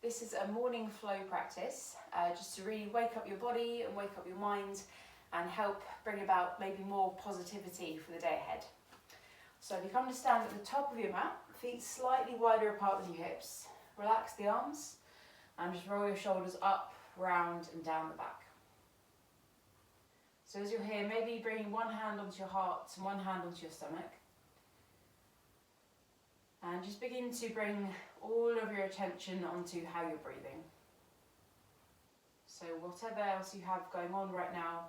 This is a morning flow practice, just to really wake up your body and wake up your mind and help bring about maybe more positivity for the day ahead. So if you come to stand at the top of your mat, feet slightly wider apart than your hips, relax the arms and just roll your shoulders up, round and down the back. So as you're here, maybe bringing one hand onto your heart and one hand onto your stomach. And just begin to bring all of your attention onto how you're breathing. So whatever else you have going on right now,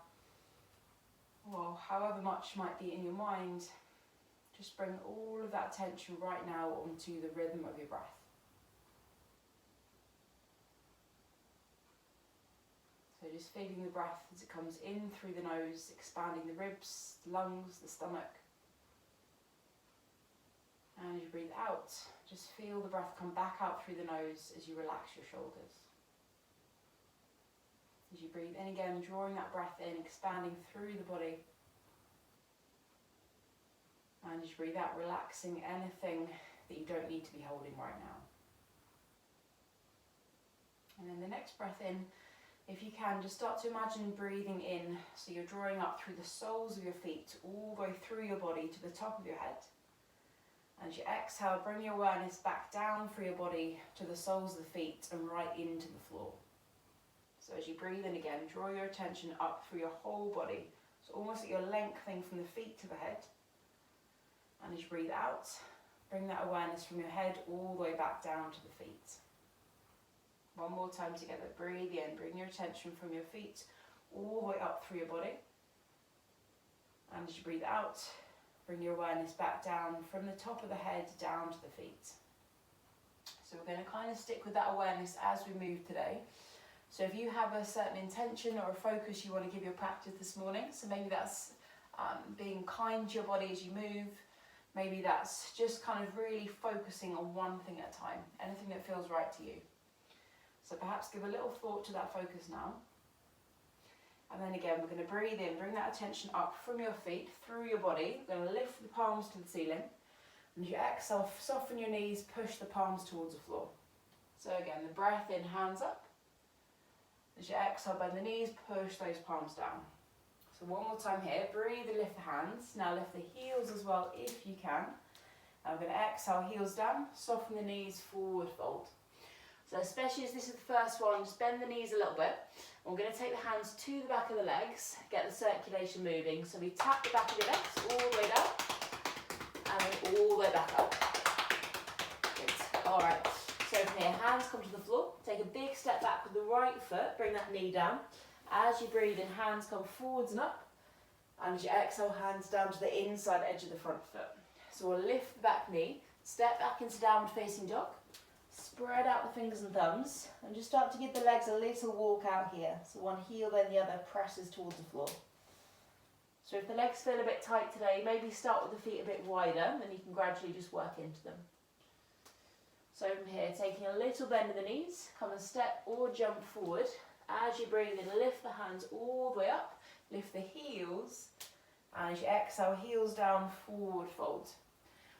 or however much might be in your mind, just bring all of that attention right now onto the rhythm of your breath. So just feeling the breath as it comes in through the nose, expanding the ribs, the lungs, the stomach. And as you breathe out, just feel the breath come back out through the nose as you relax your shoulders. As you breathe in again, drawing that breath in, expanding through the body. And as you breathe out, relaxing anything that you don't need to be holding right now. And then the next breath in, if you can, just start to imagine breathing in, so you're drawing up through the soles of your feet, all the way through your body to the top of your head. And as you exhale, bring your awareness back down through your body to the soles of the feet and right into the floor. So as you breathe in again, draw your attention up through your whole body. So almost like you're lengthening from the feet to the head. And as you breathe out, bring that awareness from your head all the way back down to the feet. One more time together. Breathe in, bring your attention from your feet all the way up through your body. And as you breathe out, bring your awareness back down from the top of the head down to the feet. So we're going to kind of stick with that awareness as we move today. So if you have a certain intention or a focus you want to give your practice this morning, so maybe that's being kind to your body as you move, maybe that's just kind of really focusing on one thing at a time, anything that feels right to you. So perhaps give a little thought to that focus now. And then again, we're going to breathe in, bring that attention up from your feet, through your body. We're going to lift the palms to the ceiling. And as you exhale, soften your knees, push the palms towards the floor. So again, the breath in, hands up. As you exhale, bend the knees, push those palms down. So one more time here, breathe and lift the hands. Now lift the heels as well if you can. Now we're going to exhale, heels down, soften the knees, forward fold. So especially as this is the first one, just bend the knees a little bit. And we're going to take the hands to the back of the legs, get the circulation moving. So we tap the back of your legs all the way down, and then all the way back up. Good. All right. So from here, hands come to the floor. Take a big step back with the right foot. Bring that knee down. As you breathe in, hands come forwards and up. And as you exhale, hands down to the inside edge of the front foot. So we'll lift the back knee, step back into downward facing dog. Spread out the fingers and thumbs and just start to give the legs a little walk out here. So one heel then the other presses towards the floor. So if the legs feel a bit tight today, maybe start with the feet a bit wider, then you can gradually just work into them. So from here, taking a little bend in the knees, come and step or jump forward. As you breathe in, lift the hands all the way up, lift the heels, and as you exhale, heels down, forward fold.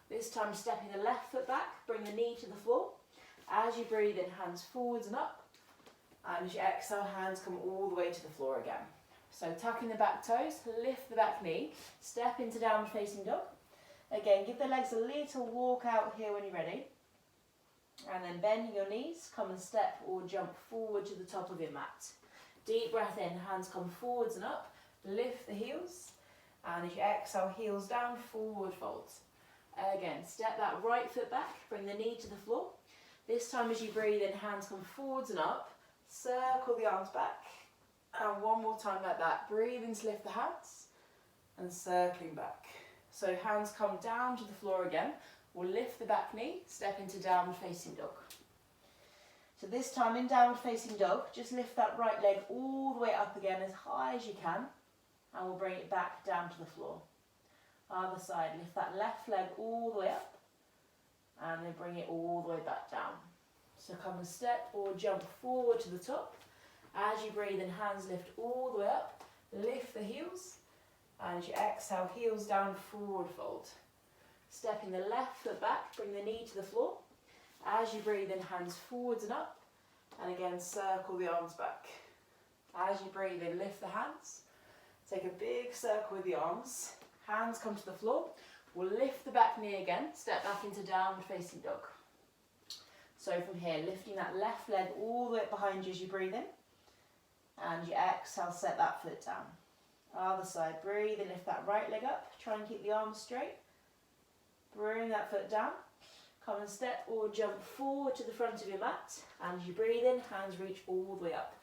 This time stepping the left foot back, bring the knee to the floor. As you breathe in, hands forwards and up, and as you exhale, hands come all the way to the floor again. So tucking the back toes, lift the back knee, step into downward facing dog. Again, give the legs a little walk out here when you're ready. And then bending your knees, come and step or jump forward to the top of your mat. Deep breath in, hands come forwards and up, lift the heels, and as you exhale, heels down, forward folds. Again, step that right foot back, bring the knee to the floor. This time as you breathe in, hands come forwards and up, circle the arms back, and one more time like that. Breathe in to lift the hands, and circling back. So hands come down to the floor again. We'll lift the back knee, step into downward facing dog. So this time in downward facing dog, just lift that right leg all the way up again as high as you can, and we'll bring it back down to the floor. Other side, lift that left leg all the way up, and then bring it all the way back down. So come and step or jump forward to the top. As you breathe in, hands lift all the way up, lift the heels, and as you exhale, heels down, forward fold. Stepping the left foot back, bring the knee to the floor. As you breathe in, hands forwards and up, And again, circle the arms back. As you breathe in, lift the hands. Take a big circle with the arms. Hands come to the floor. We'll lift the back knee again. Step back into downward facing dog. So from here, lifting that left leg all the way behind you as you breathe in. And you exhale, set that foot down. Other side, breathe and lift that right leg up. Try and keep the arms straight. Bring that foot down. Come and step or jump forward to the front of your mat. And as you breathe in, hands reach all the way up.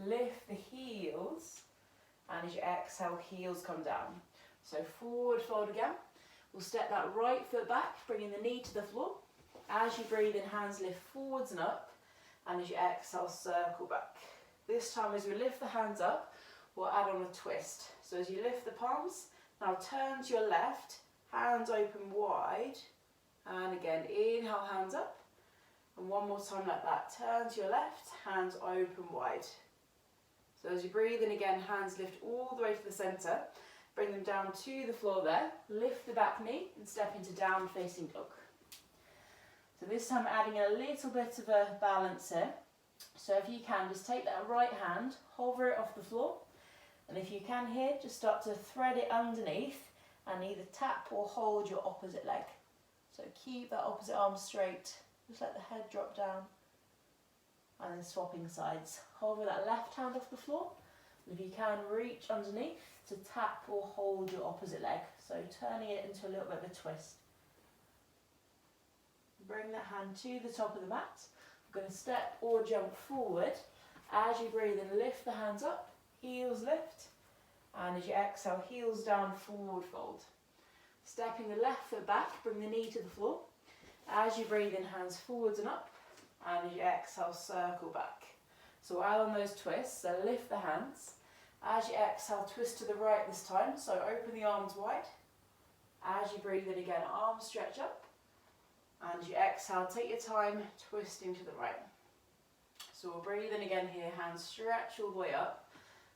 Lift the heels. And as you exhale, heels come down. So forward fold again. We'll step that right foot back, bringing the knee to the floor. As you breathe in, hands lift forwards and up. And as you exhale, circle back. This time as we lift the hands up, we'll add on a twist. So as you lift the palms, now turn to your left, hands open wide. And again, inhale, hands up. And one more time like that. Turn to your left, hands open wide. So as you breathe in again, hands lift all the way to the centre. Bring them down to the floor there. Lift the back knee and step into downward facing dog. So this time adding a little bit of a balance here. So if you can, just take that right hand, hover it off the floor. And if you can here, just start to thread it underneath and either tap or hold your opposite leg. So keep that opposite arm straight. Just let the head drop down. And then swapping sides. Hover that left hand off the floor. And if you can, reach underneath to tap or hold your opposite leg. So turning it into a little bit of a twist. Bring that hand to the top of the mat. We're going to step or jump forward. As you breathe in, lift the hands up, heels lift. And as you exhale, heels down, forward fold. Stepping the left foot back, bring the knee to the floor. As you breathe in, hands forwards and up. And as you exhale, circle back. So we'll add on those twists, so lift the hands. As you exhale, twist to the right this time, so open the arms wide. As you breathe in again, arms stretch up. And as you exhale, take your time, twisting to the right. So we'll breathe in again here, hands stretch all the way up.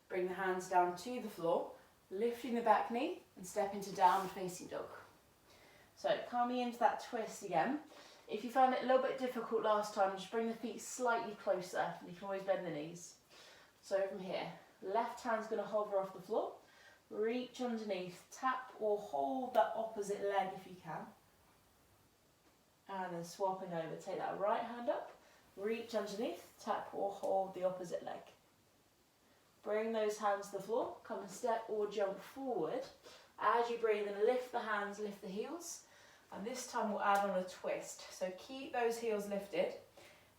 Bring the hands down to the floor, lifting the back knee and step into downward facing dog. So coming into that twist again. If you found it a little bit difficult last time, just bring the feet slightly closer and you can always bend the knees. So from here, left hand's going to hover off the floor, reach underneath, tap or hold that opposite leg if you can. And then swapping over, take that right hand up, reach underneath, tap or hold the opposite leg. Bring those hands to the floor, come and step or jump forward. As you breathe in, lift the hands, lift the heels. And this time we'll add on a twist. So keep those heels lifted.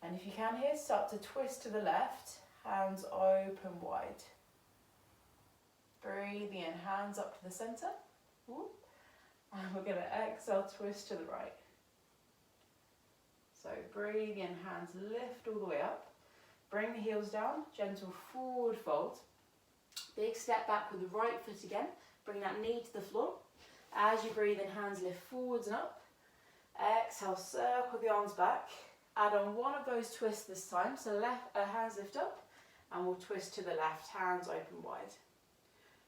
And if you can here, start to twist to the left, hands open wide. Breathe in, hands up to the centre. And we're going to exhale, twist to the right. So breathe in, hands lift all the way up. Bring the heels down, gentle forward fold. Big step back with the right foot again. Bring that knee to the floor. As you breathe in, hands lift forwards and up. Exhale, circle the arms back. Add on one of those twists this time. So hands lift up and we'll twist to the left, hands open wide.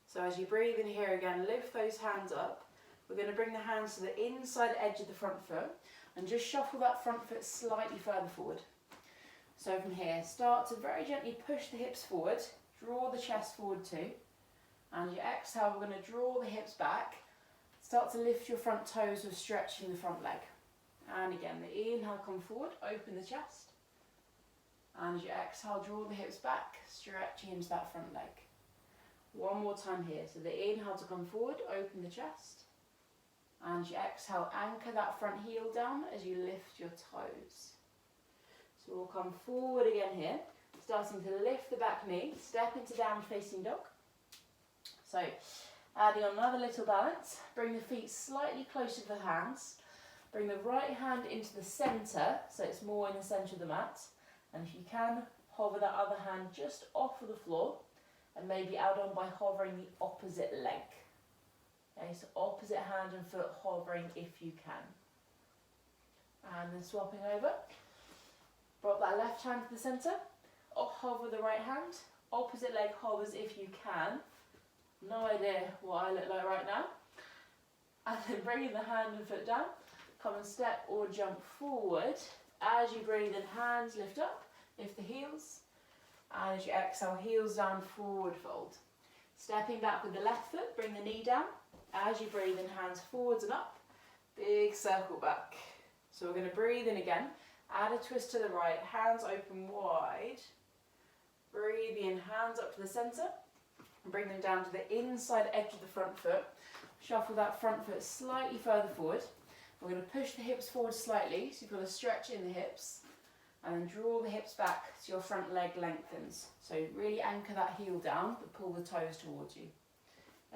So as you breathe in here again, lift those hands up. We're going to bring the hands to the inside edge of the front foot and just shuffle that front foot slightly further forward. So from here, start to very gently push the hips forward, draw the chest forward too. And you exhale, we're going to draw the hips back. Start to lift your front toes with stretching the front leg. And again, the inhale, come forward, open the chest. And as you exhale, draw the hips back, stretching into that front leg. One more time here. So the inhale to come forward, open the chest. And as you exhale, anchor that front heel down as you lift your toes. So we'll come forward again here, starting to lift the back knee, step into downward facing dog. So adding on another little balance, bring the feet slightly closer to the hands. Bring the right hand into the centre, so it's more in the centre of the mat. And if you can, hover that other hand just off of the floor and maybe add on by hovering the opposite leg. Okay, so opposite hand and foot hovering if you can. And then swapping over. Brought that left hand to the centre, hover the right hand, opposite leg hovers if you can. No idea what I look like right now. And then bringing the hand and foot down, come and step or jump forward. As you breathe in, hands lift up, lift the heels. And as you exhale, heels down, forward fold. Stepping back with the left foot, bring the knee down. As you breathe in, hands forwards and up. Big circle back. So we're going to breathe in again. Add a twist to the right, hands open wide. Breathe in, hands up to the centre. And bring them down to the inside edge of the front foot. Shuffle that front foot slightly further forward. We're going to push the hips forward slightly, so you've got a stretch in the hips. And then draw the hips back so your front leg lengthens. So really anchor that heel down, but pull the toes towards you.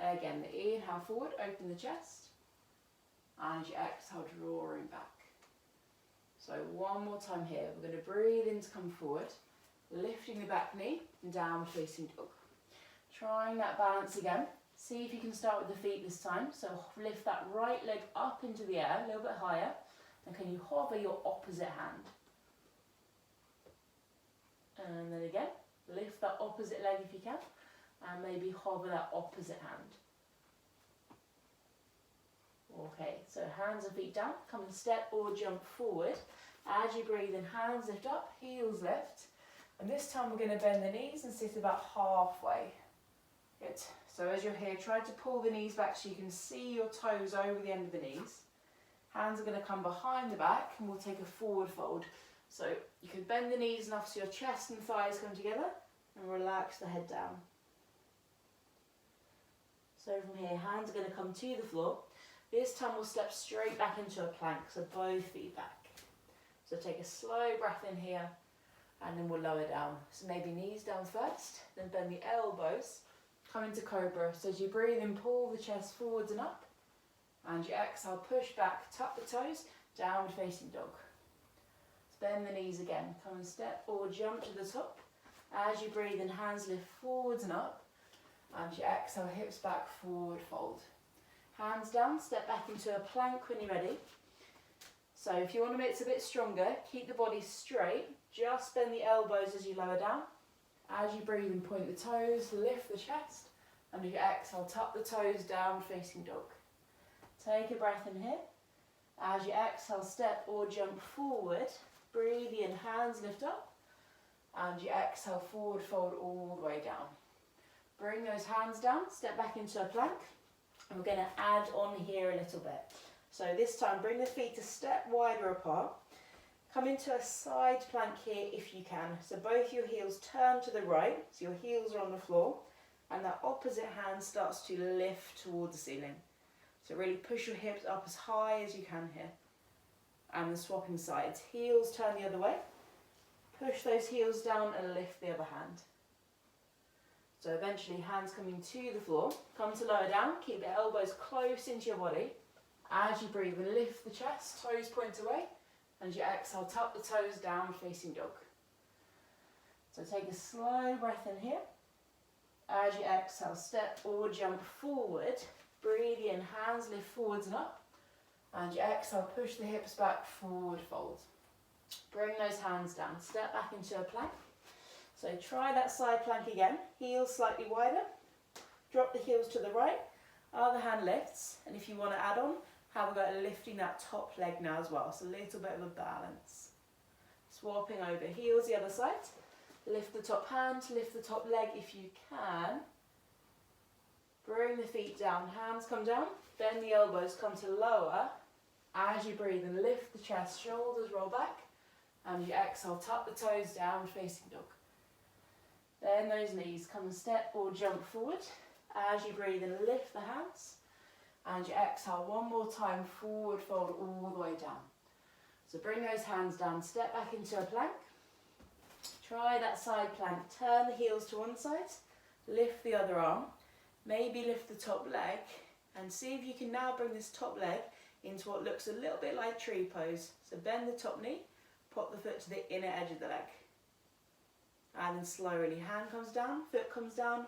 Again, the inhale forward, open the chest. And as you exhale, drawing back. So one more time here. We're going to breathe in to come forward, lifting the back knee and downward facing dog. Trying that balance again. See if you can start with the feet this time. So lift that right leg up into the air, a little bit higher. And can you hover your opposite hand? And then again, lift that opposite leg if you can. And maybe hover that opposite hand. Okay, so hands and feet down. Come and step or jump forward. As you breathe in, hands lift up, heels lift. And this time we're going to bend the knees and sit about halfway. Good. So as you're here, try to pull the knees back so you can see your toes over the end of the knees. Hands are going to come behind the back and we'll take a forward fold. So you can bend the knees enough so your chest and thighs come together and relax the head down. So from here, hands are going to come to the floor. This time we'll step straight back into a plank, so both feet back. So take a slow breath in here and then we'll lower down. So maybe knees down first, then bend the elbows, come into cobra. So as you breathe in, pull the chest forwards and up. And you exhale, push back, tuck the toes, downward facing dog. Bend the knees again. Come and step or jump to the top. As you breathe in, hands lift forwards and up. And you exhale, hips back, forward fold. Hands down, step back into a plank when you're ready. So if you want to make it a bit stronger, keep the body straight. Just bend the elbows as you lower down. As you breathe in, point the toes, lift the chest. And as you exhale, tuck the toes, down facing dog. Take a breath in here. As you exhale, step or jump forward. Breathe in, hands lift up. And you exhale, forward fold all the way down. Bring those hands down, step back into a plank. And we're going to add on here a little bit. So this time, bring the feet a step wider apart. Come into a side plank here if you can. So both your heels turn to the right, so your heels are on the floor. And that opposite hand starts to lift towards the ceiling. So really push your hips up as high as you can here. And the swapping sides. Heels turn the other way. Push those heels down and lift the other hand. So eventually hands coming to the floor. Come to lower down. Keep the elbows close into your body. As you breathe, lift the chest. Toes point away. And you exhale, tuck the toes down facing dog. So take a slow breath in here. As you exhale, step or jump forward. Breathe in, hands lift forwards and up. And you exhale, push the hips back, forward fold. Bring those hands down, step back into a plank. So try that side plank again, heels slightly wider. Drop the heels to the right, other hand lifts. And if you want to add on, have a go at lifting that top leg now as well. So a little bit of a balance. Swapping over, heels the other side. Lift the top hand, lift the top leg if you can. Bring the feet down, hands come down, bend the elbows, come to lower. As you breathe and lift the chest, shoulders roll back. And you exhale, tuck the toes down, facing dog. Bend those knees, come and step or jump forward. As you breathe and lift the hands. And you exhale one more time, forward fold all the way down. So bring those hands down, step back into a plank. Try that side plank, turn the heels to one side, lift the other arm. Maybe lift the top leg and see if you can now bring this top leg into what looks a little bit like tree pose. So bend the top knee, pop the foot to the inner edge of the leg. And then slowly, hand comes down, foot comes down,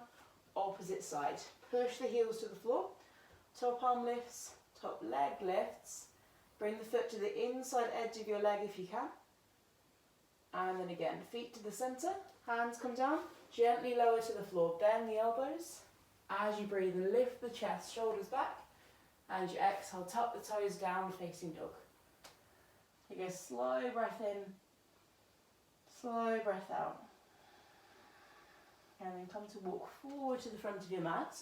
opposite side. Push the heels to the floor, top arm lifts, top leg lifts. Bring the foot to the inside edge of your leg if you can. And then again, feet to the centre, hands come down, gently lower to the floor, bend the elbows. As you breathe and lift the chest, shoulders back, and you exhale, tuck the toes down, facing dog. Take a slow breath in, slow breath out. And then come to walk forward to the front of your mat.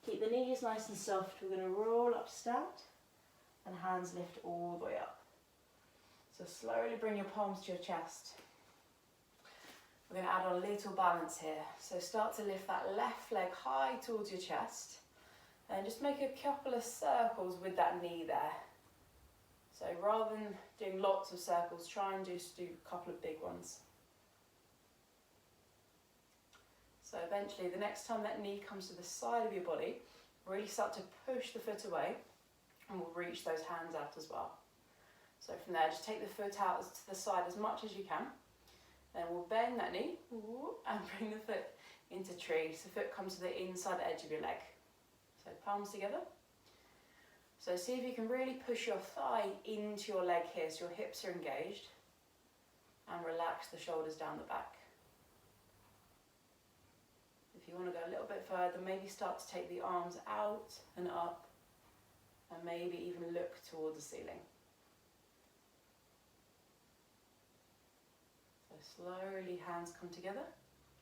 Keep the knees nice and soft. We're going to roll up to stand and hands lift all the way up. So slowly bring your palms to your chest. We're going to add on a little balance here. So start to lift that left leg high towards your chest and just make a couple of circles with that knee there. So rather than doing lots of circles, try and just do a couple of big ones. So eventually, the next time that knee comes to the side of your body, really start to push the foot away and we'll reach those hands out as well. So from there, just take the foot out to the side as much as you can. Then we'll bend that knee and bring the foot into tree. So the foot comes to the inside edge of your leg. So palms together. So see if you can really push your thigh into your leg here so your hips are engaged. And relax the shoulders down the back. If you want to go a little bit further, maybe start to take the arms out and up and maybe even look towards the ceiling. So slowly hands come together,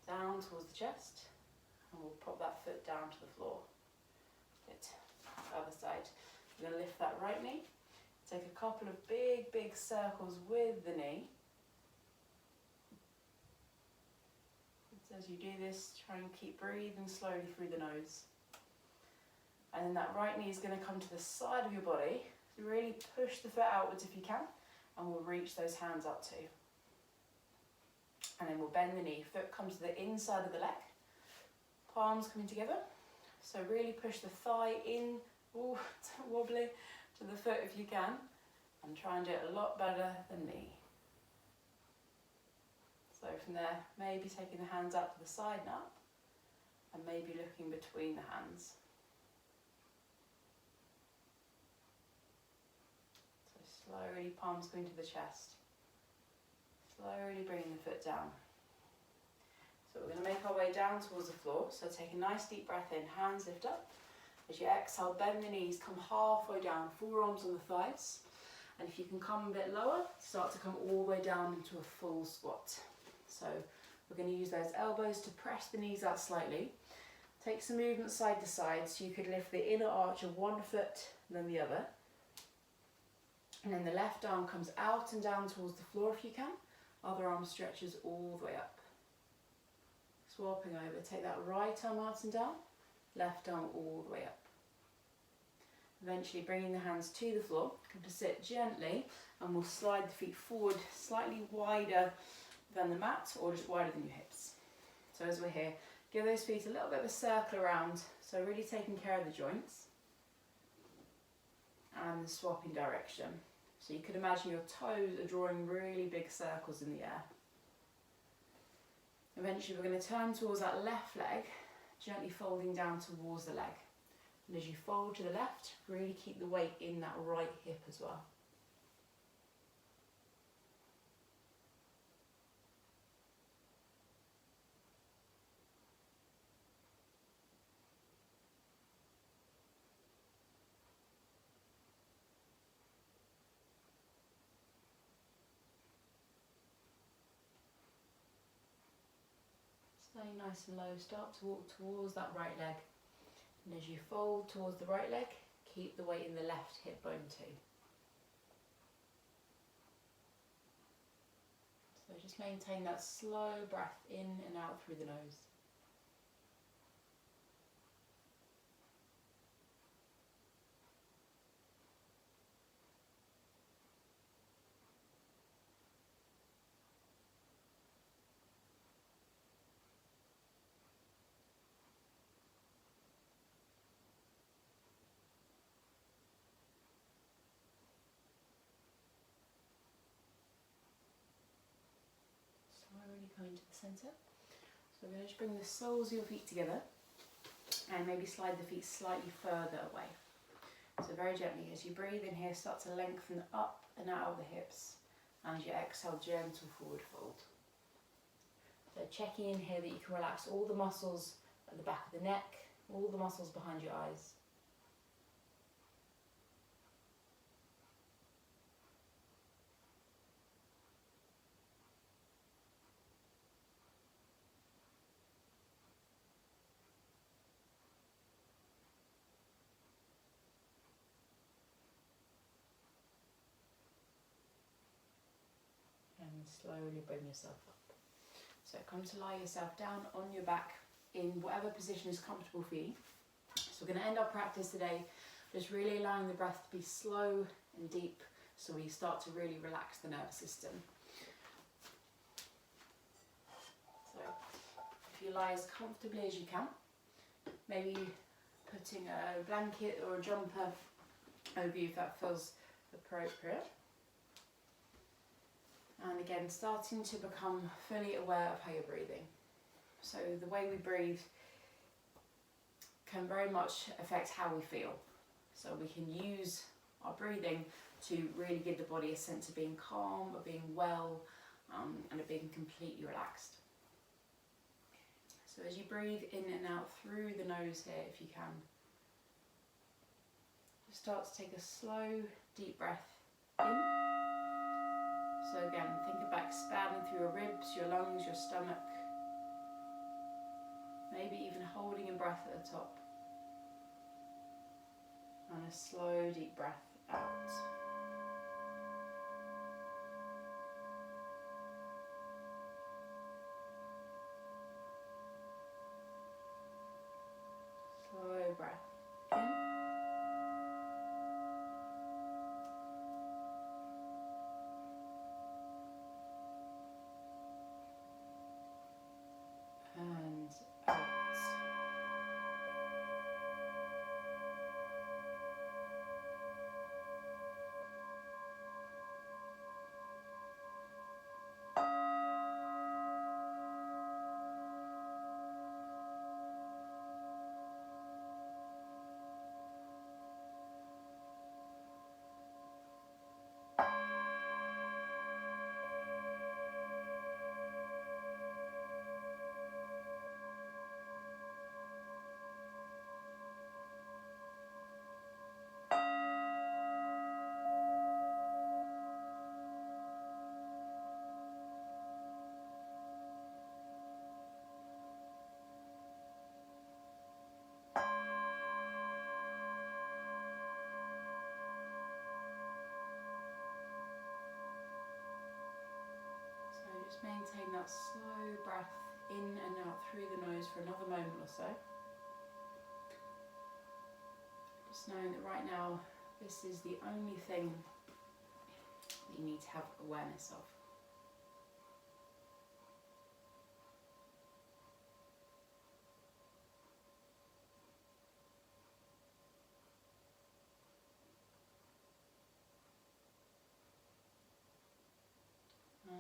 down towards the chest, and we'll pop that foot down to the floor. Good. Other side. We're going to lift that right knee, take a couple of big circles with the knee. As you do this, try and keep breathing slowly through the nose. And then that right knee is going to come to the side of your body. So really push the foot outwards if you can, and we'll reach those hands up too. And then we'll bend the knee, foot comes to the inside of the leg, palms coming together. So really push the thigh in, wobbly to the foot if you can, and try and do it a lot better than me. So from there, maybe taking the hands out to the side now, and maybe looking between the hands. So slowly, palms going to the chest. Slowly bringing the foot down. So we're going to make our way down towards the floor. So take a nice deep breath in, hands lift up. As you exhale, bend the knees, come halfway down, forearms on the thighs. And if you can come a bit lower, start to come all the way down into a full squat. So we're going to use those elbows to press the knees out slightly. Take some movement side to side, so you could lift the inner arch of one foot then the other. And then the left arm comes out and down towards the floor if you can. Other arm stretches all the way up. Swapping over, take that right arm out and down, left arm all the way up. Eventually bringing the hands to the floor, come to sit gently, and we'll slide the feet forward slightly wider than the mat, or just wider than your hips. So as we're here, give those feet a little bit of a circle around, so really taking care of the joints. And swapping direction. So you could imagine your toes are drawing really big circles in the air. Eventually we're going to turn towards that left leg, gently folding down towards the leg. And as you fold to the left, really keep the weight in that right hip as well. Stay nice and low, start to walk towards that right leg. And as you fold towards the right leg, keep the weight in the left hip bone too. So just maintain that slow breath in and out through the nose. Coming to the centre. So we're going to just bring the soles of your feet together and maybe slide the feet slightly further away. So very gently, as you breathe in here, start to lengthen up and out of the hips, and as you exhale, gentle forward fold. So checking in here that you can relax all the muscles at the back of the neck, all the muscles behind your eyes. slowly bring yourself up. So come to lie yourself down on your back in whatever position is comfortable for you. So we're going to end our practice today just really allowing the breath to be slow and deep, so we start to really relax the nervous system. So if you lie as comfortably as you can, maybe putting a blanket or a jumper over you if that feels appropriate. And again, starting to become fully aware of how you're breathing. So the way we breathe can very much affect how we feel. So we can use our breathing to really give the body a sense of being calm, of being well, and of being completely relaxed. So as you breathe in and out through the nose here, if you can, just start to take a slow, deep breath in. So again, think about expanding through your ribs, your lungs, your stomach. Maybe even holding a breath at the top. And a slow, deep breath out. Slow breath in. And out. Just maintain that slow breath in and out through the nose for another moment or so. Just knowing that right now this is the only thing that you need to have awareness of.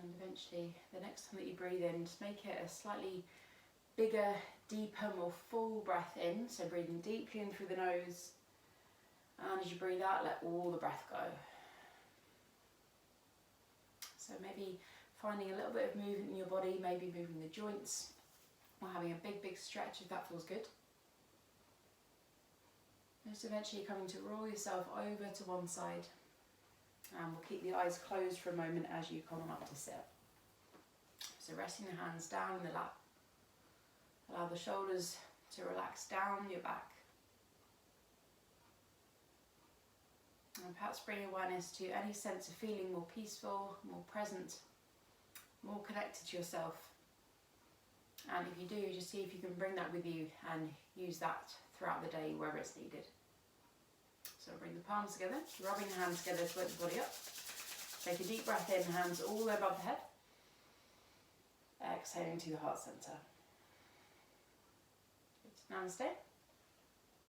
And eventually, the next time that you breathe in, just make it a slightly bigger, deeper, more full breath in. So breathing deeply in through the nose. And as you breathe out, let all the breath go. So maybe finding a little bit of movement in your body, maybe moving the joints, or having a big, big stretch if that feels good. Just eventually coming to roll yourself over to one side. And we'll keep the eyes closed for a moment as you come on up to sit. So resting the hands down in the lap. Allow the shoulders to relax down your back. And perhaps bring awareness to any sense of feeling more peaceful, more present, more connected to yourself. And if you do, just see if you can bring that with you and use that throughout the day wherever it's needed. So bring the palms together, rubbing the hands together to wake the body up. Take a deep breath in, hands all the way above the head. Exhaling to the heart center. Good. Namaste.